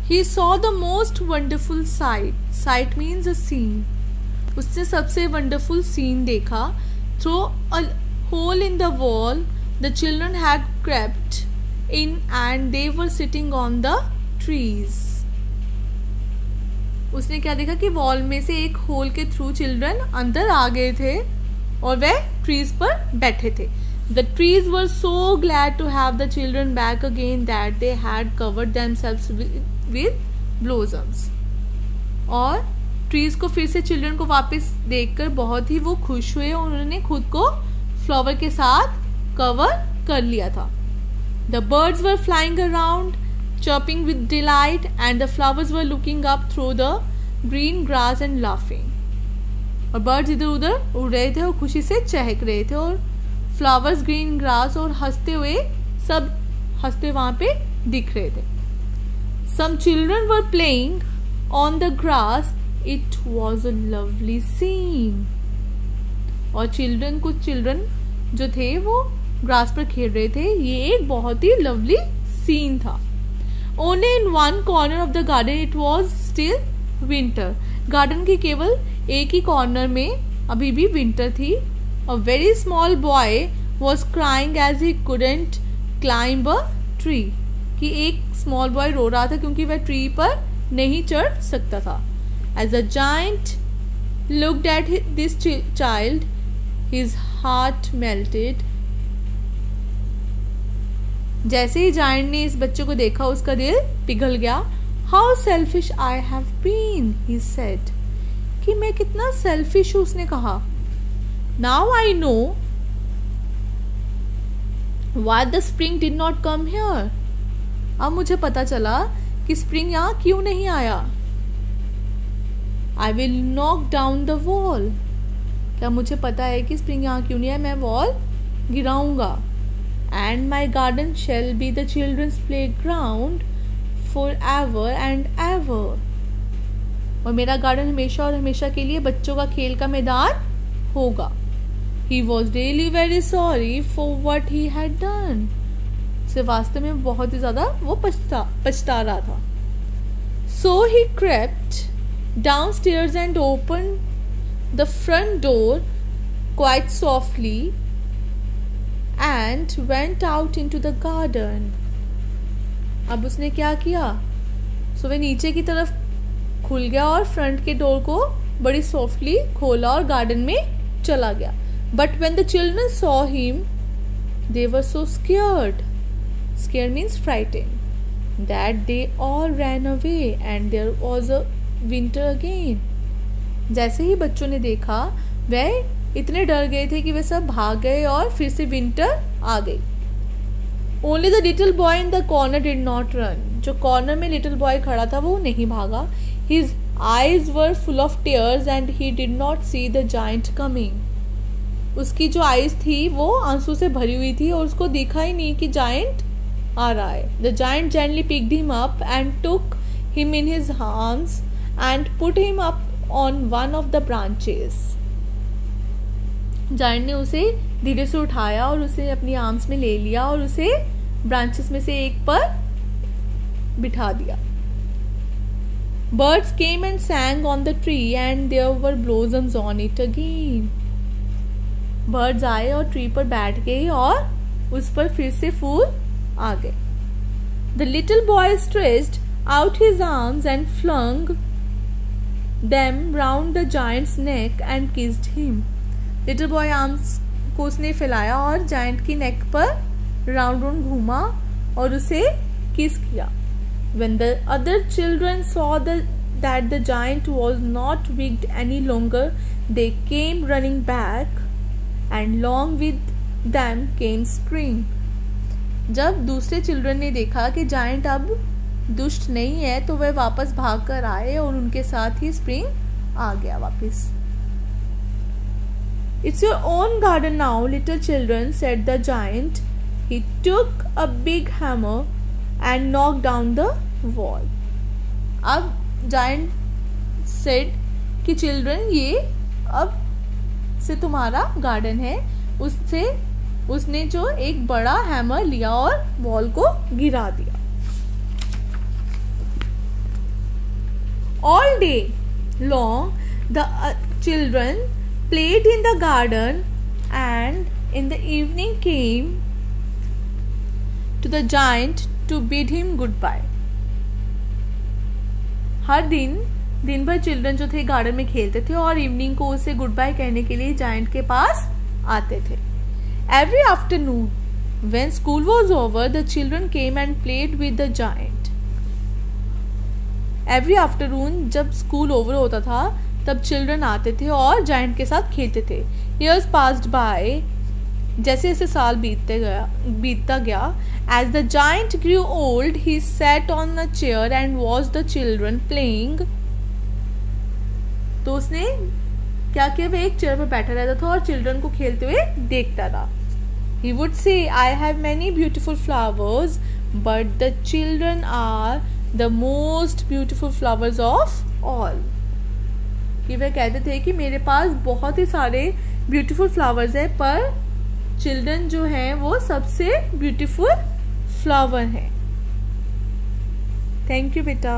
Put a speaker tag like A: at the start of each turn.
A: He saw the most wonderful sight. Sight means a scene. उसने सबसे wonderful scene देखा. Through a hole in the wall, the children had crept in and they were sitting on the trees. उसने क्या देखा कि wall में से एक होल के थ्रू चिल्ड्रन अंदर आ गए थे और वे ट्रीज पर बैठे थे. The trees were so glad to have the children back again that they had covered themselves with blossoms. और ट्रीज को फिर से चिल्ड्रन को वापस देखकर बहुत ही वो खुश हुए और उन्होंने खुद को फ्लावर के साथ कवर कर लिया था. The birds were flying around, chirping with delight, and the flowers were looking up through the green grass and laughing. और बर्ड्स इधर उधर उड़ रहे थे और खुशी से चहक रहे थे और फ्लावर्स ग्रीन ग्रास और हंसते हुए सब हंसते वहां पे दिख रहे थे. Some children were playing on the grass. It was a lovely scene. और कुछ चिल्ड्रन जो थे वो ग्रास पर खेल रहे थे. ये एक बहुत ही लवली सीन था. Only in one corner of the garden it was still winter. Garden के केवल एक ही कॉर्नर में अभी भी विंटर थी. A very small boy was crying as he couldn't climb a tree. कि एक small boy रो रहा था क्योंकि वह ट्री पर नहीं चढ़ सकता था. As the giant looked at this child, his heart melted. जैसे ही जायंट ने इस बच्चे को देखा उसका दिल पिघल गया. How selfish I have been, he said. कि मैं कितना सेल्फिश हूं उसने कहा. Now I know why the spring did not come here. अब मुझे पता चला कि स्प्रिंग यहाँ क्यों नहीं आया. I will knock down the wall. क्या मुझे पता है कि स्प्रिंग यहाँ क्यों नहीं आया. मैं wall गिराऊंगा. And my garden shall be the children's playground forever and ever. और मेरा गार्डन हमेशा और हमेशा के लिए बच्चों का खेल का मैदान होगा. He was really very sorry for what he had done. से वास्तव में बहुत ही ज्यादा वो पछता रहा था. So he crept downstairs and opened the front door quite softly and went out into the garden. अब उसने क्या किया. सो वह नीचे की तरफ खुल गया और फ्रंट के डोर को बड़ी सॉफ्टली खोला और गार्डन में चला गया. But when the children saw him, they were so scared. Scared means frightened. That they all ran away and there was a winter again. जैसे ही बच्चों ने देखा वह इतने डर गए थे कि वे सब भाग गए और फिर से विंटर आ गई. Only the little boy in the corner did not run. जो कॉर्नर में लिटिल बॉय खड़ा था वो नहीं भागा. His eyes were full of tears and he did not see the giant coming. उसकी जो आईज थी वो आंसू से भरी हुई थी और उसको दिखा ही नहीं कि जायंट आ रहा है. The giant gently picked him up and took him in his arms and put him up on one of the branches. Giant ने उसे धीरे से उठाया और उसे अपनी आर्म्स में ले लिया और उसे ब्रांचेस में से एक पर बिठा दिया. Birds came and sang on the tree and there were blossoms on it again. Birds आए और ट्री पर बैठ गए और उस पर फिर से फूल आ गए. The little boy stretched out his arms and flung them round the giant's neck and kissed him. Little boy arms को उसने फैलाया और जायंट की नेक पर राउंड राउंड घूमा और उसे किस किया. When the other children saw that the giant was not wicked any longer, they came running back. And along with them came spring. जब दूसरे चिल्ड्रन ने देखा कि जायंट अब दुष्ट नहीं है तो वह वापस भाग कर आए और उनके साथ ही स्प्रिंग आ गया वापस. It's your own garden now, little children, said the giant. He took a big hammer and knocked down the wall. अब जायंट said कि चिल्ड्रन ये अब से तुम्हारा गार्डन है. उसने जो एक बड़ा हैमर लिया और वॉल को गिरा दिया. All day long the children played in the garden, and in the evening came to the giant to bid him goodbye. हर दिन भर चिल्ड्रन जो थे गार्डन में खेलते थे और इवनिंग को उसे गुड बाय कहने के लिए जायंट के पास आते थे. Every afternoon when school was over, the children came and played with the giant. Every afternoon जब स्कूल ओवर होता था तब चिल्ड्रन आते थे और जायंट के साथ खेलते थे. Years passed by, जैसे जैसे साल बीतता गया. As the giant grew old, he sat on a chair and watched the children playing. तो उसने क्या किया, वह एक चेयर पर बैठा रहता था और चिल्ड्रन को खेलते हुए देखता था. He would say, I have many beautiful flowers, but the children are the most beautiful flowers of all. कि वह कहते थे कि मेरे पास बहुत ही सारे ब्यूटीफुल फ्लावर्स है, पर चिल्ड्रन जो हैं वो सबसे ब्यूटीफुल फ्लावर हैं. थैंक यू बेटा.